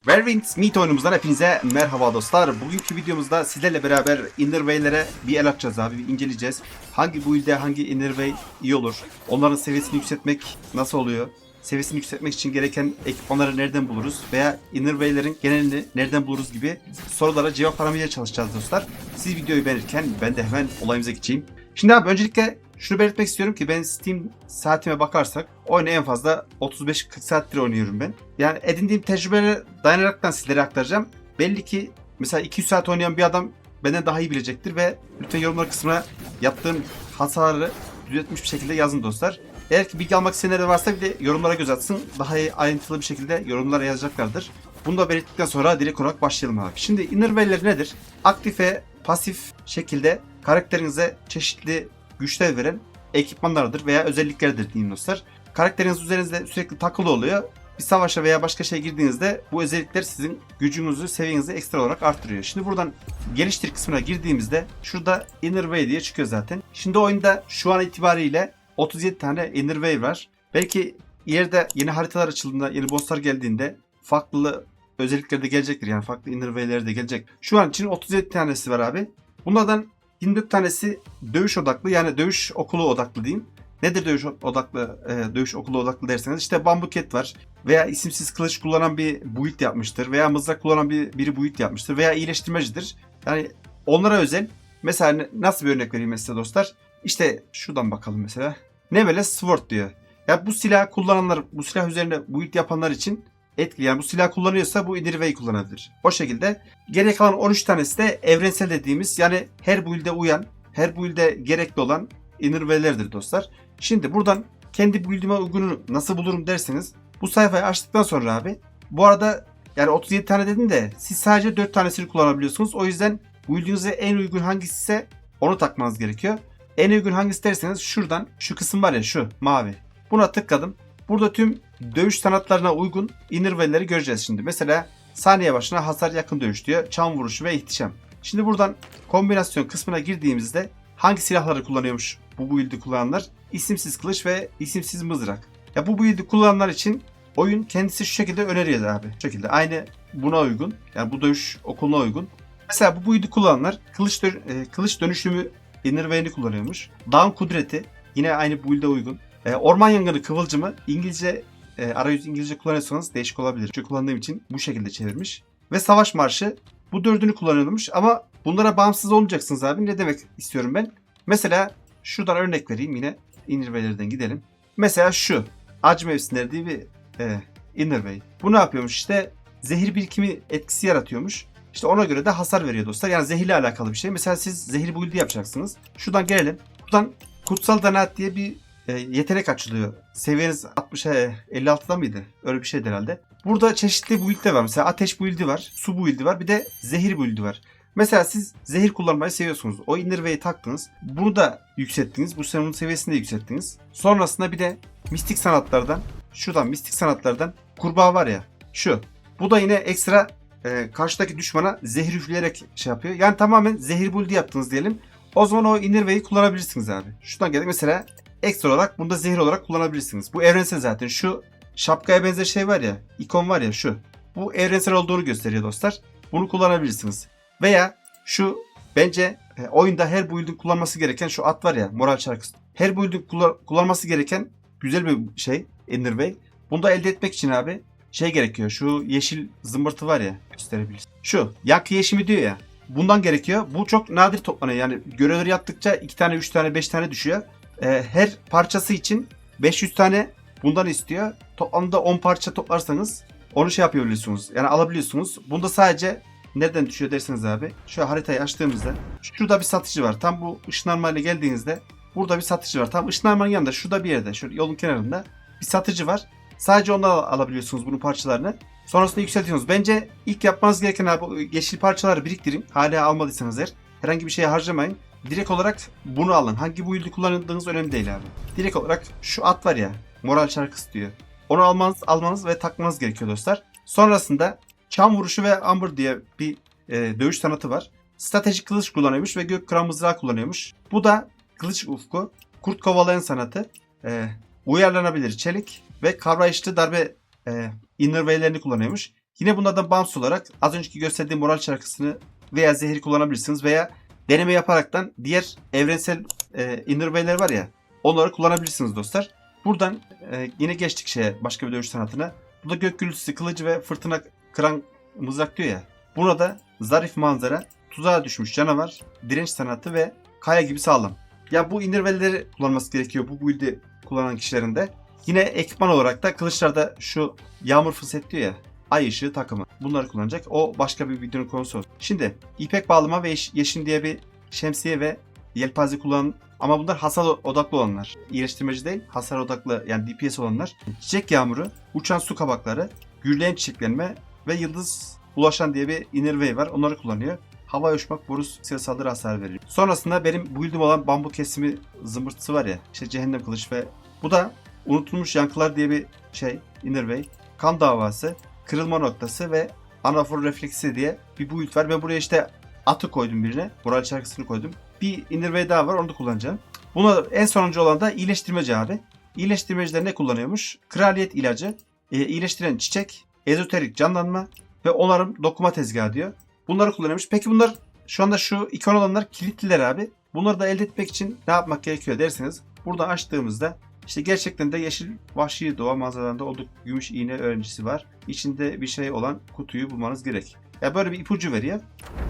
Werewolves Meet oyunumuzdan hepinize merhaba dostlar. Bugünkü videomuzda sizlerle beraber Innerway'lere bir el atacağız abi, bir inceleyeceğiz. Hangi build'e hangi Innerway iyi olur? Onların seviyesini yükseltmek nasıl oluyor? Seviyesini yükseltmek için gereken ekipmanları nereden buluruz? Veya Innerway'lerin genelini nereden buluruz gibi sorulara cevap aramaya çalışacağız dostlar. Siz videoyu beğenirken ben de hemen olayımıza geçeyim. Şimdi abi öncelikle şunu belirtmek istiyorum ki ben Steam saatime bakarsak oyunu en fazla 35-40 saattir oynuyorum ben. Yani edindiğim tecrübelere dayanaraktan sizlere aktaracağım. Belli ki mesela 200 saat oynayan bir adam benden daha iyi bilecektir ve lütfen yorumlar kısmına yaptığım hataları düzeltmiş bir şekilde yazın dostlar. Eğer ki bilgi almak isteyenler de varsa bir de yorumlara göz atsın. Daha iyi ayrıntılı bir şekilde yorumlara yazacaklardır. Bunu da belirttikten sonra direkt olarak başlayalım abi. Şimdi Innerway'ler nedir? Aktif ve pasif şekilde karakterinize çeşitli güçler veren ekipmanlardır veya özelliklerdir diyeyim dostlar. Karakteriniz üzerinizde sürekli takılı oluyor. Bir savaşa veya başka şeye girdiğinizde bu özellikler sizin gücünüzü, seviyenizi ekstra olarak arttırıyor. Şimdi buradan geliştir kısmına girdiğimizde şurada Innerway diye çıkıyor zaten. Şimdi oyunda şu an itibariyle 37 tane Innerway var. Belki ileride yeni haritalar açıldığında, yeni bosslar geldiğinde farklı özellikleri de gelecektir. Yani farklı Innerway'leri de gelecek. Şu an için 37 tanesi var abi. Bunlardan 24 tanesi dövüş odaklı, yani dövüş okulu odaklı diyeyim. Nedir dövüş odaklı, dövüş okulu odaklı derseniz işte Bambu Cat var veya isimsiz kılıç kullanan bir build yapmıştır veya mızrak kullanan biri build yapmıştır veya iyileştirmecidir. Yani onlara özel. Mesela nasıl bir örnek vereyim size dostlar? İşte şuradan bakalım mesela. Nevele Sword diyor. Ya bu silah kullananlar, bu silah üzerine build yapanlar için etkili. Yani bu silah kullanıyorsa bu Innerway'i kullanabilir. O şekilde geriye kalan 13 tanesi de evrensel dediğimiz, yani her build'e uyan, her build'e gerekli olan Innerway'lerdir dostlar. Şimdi buradan kendi build'ime uygunu nasıl bulurum derseniz bu sayfayı açtıktan sonra abi, bu arada yani 37 tane dedim de siz sadece 4 tanesini kullanabiliyorsunuz. O yüzden build'inize en uygun hangisi ise onu takmanız gerekiyor. En uygun hangisi derseniz şuradan şu kısım var ya, şu mavi. Buna tıkladım. Burada tüm dövüş sanatlarına uygun Innerway'leri göreceğiz şimdi. Mesela saniye başına hasar yakın dövüş diyor. Çam vuruşu ve ihtişam. Şimdi buradan kombinasyon kısmına girdiğimizde hangi silahları kullanıyormuş bu build'i kullananlar? İsimsiz kılıç ve isimsiz mızrak. Ya bu build'i kullananlar için oyun kendisi şu şekilde öneriyor abi. Şu şekilde aynı buna uygun. Yani bu dövüş okuluna uygun. Mesela bu build'i kullananlar kılıç dönüşümü Innerway'ini kullanıyormuş. Dağın kudreti yine aynı build'e uygun. Orman yangını kıvılcımı İngilizce, arayüz İngilizce kullanıyorsanız değişik olabilir. Çünkü kullandığım için bu şekilde çevirmiş. Ve savaş marşı, bu dördünü kullanıyormuş ama bunlara bağımsız olmayacaksınız abi. Ne demek istiyorum ben? Mesela şuradan örnek vereyim, yine Innerway'lerden gidelim. Mesela şu acı mevsimleri diye bir Innerway. Bu ne yapıyormuş işte? Zehir birikimi etkisi yaratıyormuş. İşte ona göre de hasar veriyor dostlar. Yani zehirle alakalı bir şey. Mesela siz zehir build'i yapacaksınız. Şuradan gelelim. Buradan kutsal zanaat diye bir yetenek açılıyor. Seviyeniz 60'a 56'da mıydı? Öyle bir şeydi herhalde. Burada çeşitli build'ler var. Mesela ateş build'i var, su build'i var, bir de zehir build'i var. Mesela siz zehir kullanmayı seviyorsunuz. O Innerway'i taktınız. Bunu da yükselttiniz. Bu senin seviyesini de yükselttiniz. Sonrasında bir de mistik sanatlardan, şuradan mistik sanatlardan kurbağa var ya, şu. Bu da yine ekstra karşıdaki düşmana zehir üfleyerek şey yapıyor. Yani tamamen zehir build'i yaptınız diyelim. O zaman o Innerway'i kullanabilirsiniz abi. Şuradan geldik mesela, ekstra olarak bunu da zehir olarak kullanabilirsiniz. Bu evrensel zaten. Şu şapkaya benzer şey var ya, ikon var ya şu. Bu evrensel olduğunu gösteriyor dostlar. Bunu kullanabilirsiniz. Veya şu bence oyunda her build'in kullanması gereken şu at var ya, moral şarkısı. Her build'in kullanması gereken güzel bir şey Innerway. Bunu da elde etmek için abi şey gerekiyor. Şu yeşil zımbırtı var ya, gösterebiliriz. Şu yankı yeşimi diyor ya. Bundan gerekiyor. Bu çok nadir toplanıyor. Yani görevleri yaptıkça 2 tane, 3 tane, 5 tane düşüyor. Her parçası için 500 tane bundan istiyor. Toplamda 10 parça toplarsanız onu şey yapabiliyorsunuz. Yani alabiliyorsunuz. Bunda sadece nereden düşüyor derseniz abi, şu haritayı açtığımızda şurada bir satıcı var. Tam bu ışınlanmayla geldiğinizde burada bir satıcı var. Tam ışınlanmanın yanında şurada bir yerde, şöyle yolun kenarında bir satıcı var. Sadece ondan alabiliyorsunuz bunun parçalarını. Sonrasında yükseltiyorsunuz. Bence ilk yapmanız gereken abi yeşil parçaları biriktirin. Hala almadıysanız eğer herhangi bir şeye harcamayın. Direkt olarak bunu alın. Hangi build'i kullandığınız önemli değil abi. Direkt olarak şu at var ya, moral şarkısı diyor. Onu almanız ve takmanız gerekiyor dostlar. Sonrasında çam vuruşu ve amber diye bir dövüş sanatı var. Stratejik kılıç kullanıyormuş ve gök kıran mızrağı kullanıyormuş. Bu da kılıç ufku, kurt kovalayan sanatı, uyarlanabilir çelik ve kavrayışlı darbe Innerway'lerini kullanıyormuş. Yine bunlardan bağımsız olarak az önceki gösterdiğim moral çarkısını veya zehri kullanabilirsiniz veya deneme yaparaktan diğer evrensel Innervay'ler var ya, onları kullanabilirsiniz dostlar. Buradan yine geçtik başka bir dövüş sanatına. Burada gök gürültüsü, kılıcı ve fırtına kıran mızrak diyor ya. Burada zarif manzara, tuzağa düşmüş canavar, direnç sanatı ve kaya gibi sağlam. Ya bu Innervay'leri kullanması gerekiyor bu build'i kullanan kişilerin de. Yine ekipman olarak da kılıçlarda şu yağmur fıset diyor ya, ay ışığı takımı. Bunları kullanacak. O başka bir videonun konusu. Şimdi ipek bağlama ve yeşil diye bir şemsiye ve yelpaze kullanın. Ama bunlar hasar odaklı olanlar. İyileştirmeci değil, hasar odaklı yani DPS olanlar. Çiçek yağmuru, uçan su kabakları, gürleyen çiçeklenme ve yıldız ulaşan diye bir Innervay var. Onları kullanıyor. Hava uçmak, boru saldırı hasar veriyor. Sonrasında benim build'im olan bambu kesimi zımbırtısı var ya. İşte cehennem kılıç ve bu da unutulmuş yankılar diye bir Innervay. Kan davası, kırılma noktası ve anafor refleksi diye bir build var. Ben buraya işte atı koydum birine. Moral şarkısını koydum. Bir Innervay daha var, onu da kullanacağım. Buna en sonuncu olan da iyileştirmeci abi. İyileştirmeciler ne kullanıyormuş? Kraliyet ilacı, iyileştiren çiçek, ezoterik canlanma ve onarım dokuma tezgahı diyor. Bunları kullanıyormuş. Peki bunlar şu anda şu ikon olanlar kilitliler abi. Bunları da elde etmek için ne yapmak gerekiyor derseniz, burada açtığımızda işte gerçekten de yeşil vahşi doğa manzaralarında olduk gümüş iğne öğrencisi var. İçinde bir şey olan kutuyu bulmanız gerek. Ya böyle bir ipucu veriyor.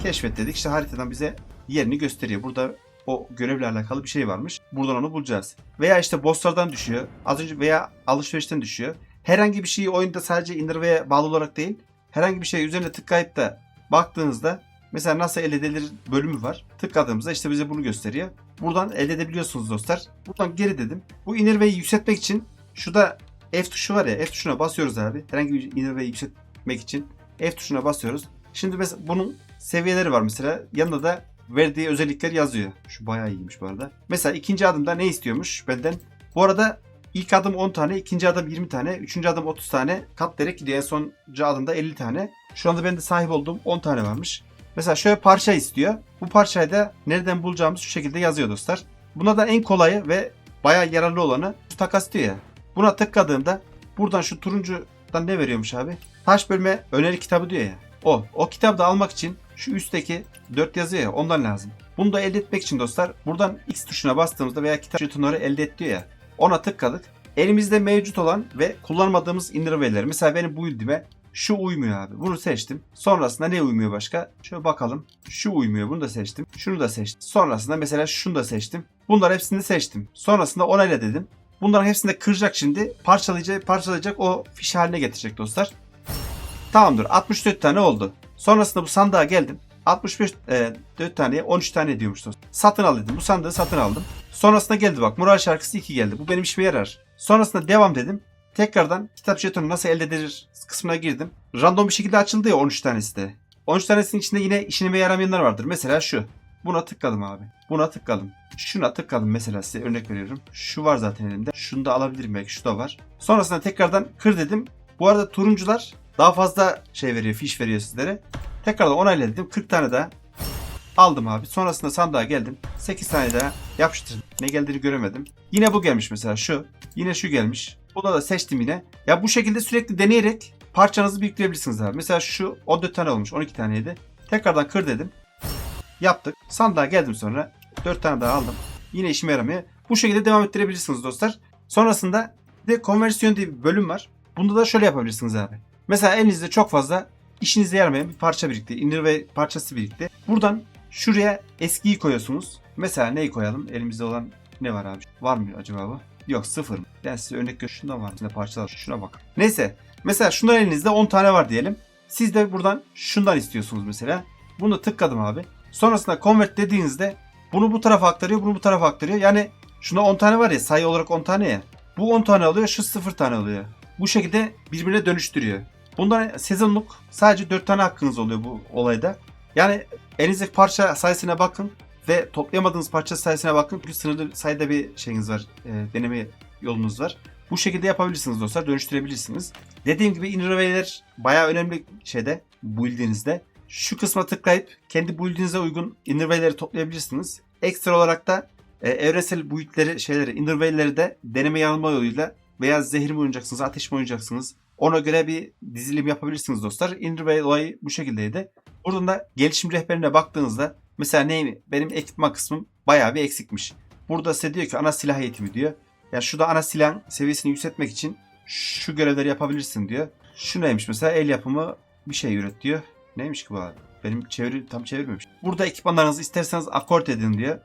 Keşfet dedik. İşte haritadan bize yerini gösteriyor. Burada o görevle alakalı bir şey varmış. Buradan onu bulacağız. Veya işte bosslardan düşüyor. Az önce veya alışverişten düşüyor. Herhangi bir şeyi oyunda sadece Innervay'e bağlı olarak değil, herhangi bir şey üzerine tıklayıp da baktığınızda mesela nasıl elde edilir bölümü var. Tıkladığımızda işte bize bunu gösteriyor. Buradan elde edebiliyorsunuz dostlar. Buradan geri dedim. Bu Innervay'i yükseltmek için şurada F tuşu var ya. F tuşuna basıyoruz abi. Herhangi bir Innervay'i yükseltmek için F tuşuna basıyoruz. Şimdi mesela bunun seviyeleri var mesela. Yanında da verdiği özellikler yazıyor. Şu bayağı iyiymiş bu arada. Mesela ikinci adımda ne istiyormuş benden? Bu arada ilk adım 10 tane, ikinci adım 20 tane, üçüncü adım 30 tane katlayarak gidiyor. En sonuncu adımda 50 tane. Şu anda bende sahip olduğum 10 tane varmış. Mesela şöyle parça istiyor. Bu parçayı da nereden bulacağımız şu şekilde yazıyor dostlar. Buna da en kolayı ve bayağı yararlı olanı şu takas diyor ya. Buna tıkladığımda buradan şu turuncudan ne veriyormuş abi? Taş bölme öneri kitabı diyor ya. O kitabı da almak için şu üstteki 4 yazıyor ya, ondan lazım. Bunu da elde etmek için dostlar buradan X tuşuna bastığımızda veya kitap jetonları elde et diyor ya. Ona tıkladık. Elimizde mevcut olan ve kullanmadığımız Innervay'ler. Mesela benim build'ime şu uymuyor abi. Bunu seçtim. Sonrasında ne uymuyor başka? Şöyle bakalım. Şu uymuyor. Bunu da seçtim. Şunu da seçtim. Sonrasında mesela şunu da seçtim. Bunları hepsini seçtim. Sonrasında onayla dedim. Bunların hepsini de kıracak şimdi. Parçalayacak o fiş haline getirecek dostlar. Tamamdır. 64 tane oldu. Sonrasında bu sandığa geldim. 65 4 taneye 13 tane diyormuş dostlar. Satın al dedim. Bu sandığı satın aldım. Sonrasında geldi bak. Moral şarkısı 2 geldi. Bu benim işime yarar. Sonrasında devam dedim. Tekrardan kitap jetonu nasıl elde edilir kısmına girdim. Random bir şekilde açıldı ya 13 tanesi de. 13 tanesinin içinde yine işime yaramayanlar vardır. Mesela şu. Buna tıkladım abi. Buna tıkladım. Şuna tıkladım mesela, size örnek veriyorum. Şu var zaten elimde. Şunu da alabilirim belki. Şu da var. Sonrasında tekrardan kır dedim. Bu arada turuncular daha fazla veriyor. Fiş veriyor sizlere. Tekrardan onayla dedim. 40 tane daha aldım abi. Sonrasında sandığa geldim. 8 tane daha yapıştırdım. Ne geldiğini göremedim. Yine bu gelmiş mesela şu. Yine şu gelmiş. Bunu da seçtim yine. Ya bu şekilde sürekli deneyerek parçanızı biriktirebilirsiniz abi. Mesela şu 14 tane olmuş. 12 taneydi. Tekrardan kır dedim. Yaptık. Sandığa geldim sonra. 4 tane daha aldım. Yine işime yaramıyor. Bu şekilde devam ettirebilirsiniz dostlar. Sonrasında bir de konversiyon diye bir bölüm var. Bunda da şöyle yapabilirsiniz abi. Mesela elinizde çok fazla işinize yaramayan bir parça birikti. Innervay parçası birikti. Buradan şuraya eskiyi koyuyorsunuz. Mesela neyi koyalım? Elimizde olan ne var abi? Var mı acaba bu? Yok, sıfır mı? Ben size örnek göstereyim. Şundan var. İçinde parçalar. Şuna bak. Neyse. Mesela şundan elinizde 10 tane var diyelim. Siz de buradan şundan istiyorsunuz mesela. Bunu tıkladım abi. Sonrasında convert dediğinizde bunu bu tarafa aktarıyor. Bunu bu tarafa aktarıyor. Yani şunda 10 tane var ya. Sayı olarak 10 tane ya. Bu 10 tane alıyor. Şu 0 tane alıyor. Bu şekilde birbirine dönüştürüyor. Bundan sezonluk sadece 4 tane hakkınız oluyor bu olayda. Yani elinizdeki parça sayısına bakın ve toplayamadığınız parça sayısına bakın. Çünkü sınırlı sayıda bir şeyiniz var. Deneme yolunuz var. Bu şekilde yapabilirsiniz dostlar. Dönüştürebilirsiniz. Dediğim gibi Innervay'ler bayağı önemli build'inizde. Şu kısma tıklayıp kendi build'inize uygun Innervay'leri toplayabilirsiniz. Ekstra olarak da evrensel build'leri Innervay'leri de deneme yanılma yoluyla veya zehir mi oynayacaksınız, ateş mi oynayacaksınız, Ona göre bir dizilim yapabilirsiniz dostlar. Innervale olayı bu şekildeydi. Buradan da gelişim rehberine baktığınızda mesela benim ekipman kısmım bayağı bir eksikmiş. Burada size diyor ki ana silah eğitimi diyor. Ya şurada ana silahın seviyesini yükseltmek için şu görevleri yapabilirsin diyor. Şu neymiş mesela el yapımı bir şey üret diyor. Neymiş ki bu abi? Benim tam çevirmemiş. Burada ekipmanlarınızı isterseniz akort edin diyor.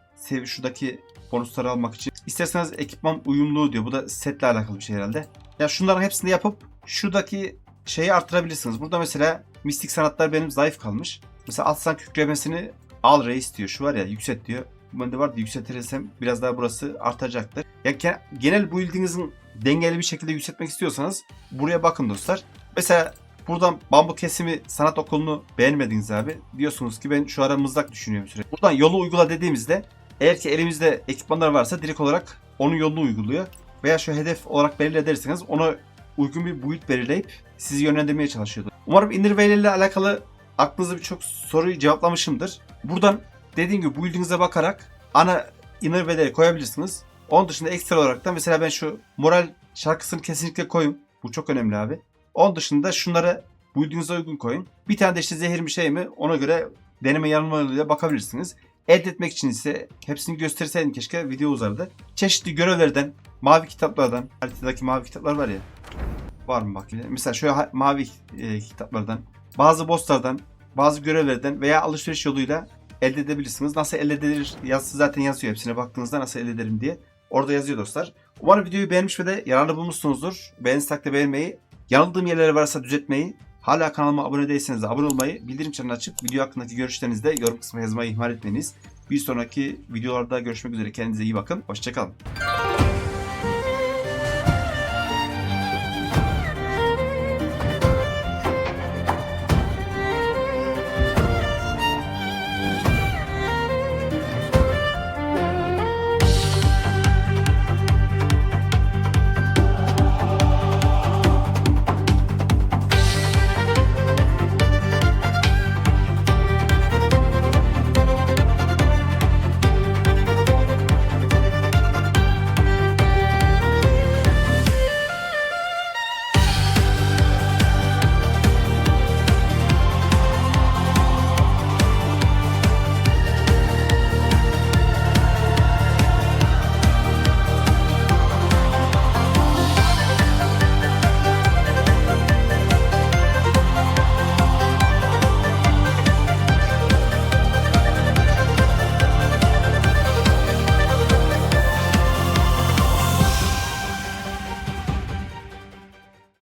Şuradaki bonusları almak için. İsterseniz ekipman uyumluluğu diyor. Bu da setle alakalı bir şey herhalde. Ya şunların hepsini yapıp şuradaki şeyi arttırabilirsiniz. Burada mesela mistik sanatlar benim zayıf kalmış. Mesela atsan kükremesini al reis diyor. Şu var ya yükselt diyor. Bende var da yükseltirsem biraz daha burası artacaktır. Ya genel build'inizin dengeli bir şekilde yükseltmek istiyorsanız buraya bakın dostlar. Mesela buradan bambu kesimi sanat okulunu beğenmediniz abi. Diyorsunuz ki ben şu ara mızrak düşünüyorum sürekli. Buradan yolu uygula dediğimizde eğer ki elimizde ekipmanlar varsa direkt olarak onun yolunu uyguluyor. Veya şu hedef olarak belirle ederseniz ona uygun bir build belirleyip sizi yönlendirmeye çalışıyordu. Umarım Innervale ile alakalı aklınızda birçok soruyu cevaplamışımdır. Buradan dediğim gibi build'inize bakarak ana Innervale'leri koyabilirsiniz. Onun dışında ekstra olarak da mesela ben şu moral şarkısını kesinlikle koyun. Bu çok önemli abi. Onun dışında şunları build'inize uygun koyun. Bir tane de işte zehir mi şey mi ona göre deneme yanılmalarıyla bakabilirsiniz. Elde etmek için ise hepsini gösterseydim keşke video uzardı. Çeşitli görevlerden, mavi kitaplardan, haritadaki mavi kitaplar var ya. Var mı bak? Mesela şöyle mavi kitaplardan, bazı bosslardan, bazı görevlerden veya alışveriş yoluyla elde edebilirsiniz. Nasıl elde edilir yazısı zaten yazıyor hepsine baktığınızda nasıl elde ederim diye. Orada yazıyor dostlar. Umarım videoyu beğenmiş ve de yararlı bulmuşsunuzdur. Beğenirseniz takdirde beğenmeyi, yanıldığım yerler varsa düzeltmeyi, hala kanalıma abone değilseniz de abone olmayı, bildirim çanını açıp video hakkındaki görüşlerinizi de yorum kısmına yazmayı ihmal etmeyiniz. Bir sonraki videolarda görüşmek üzere. Kendinize iyi bakın. Hoşçakalın.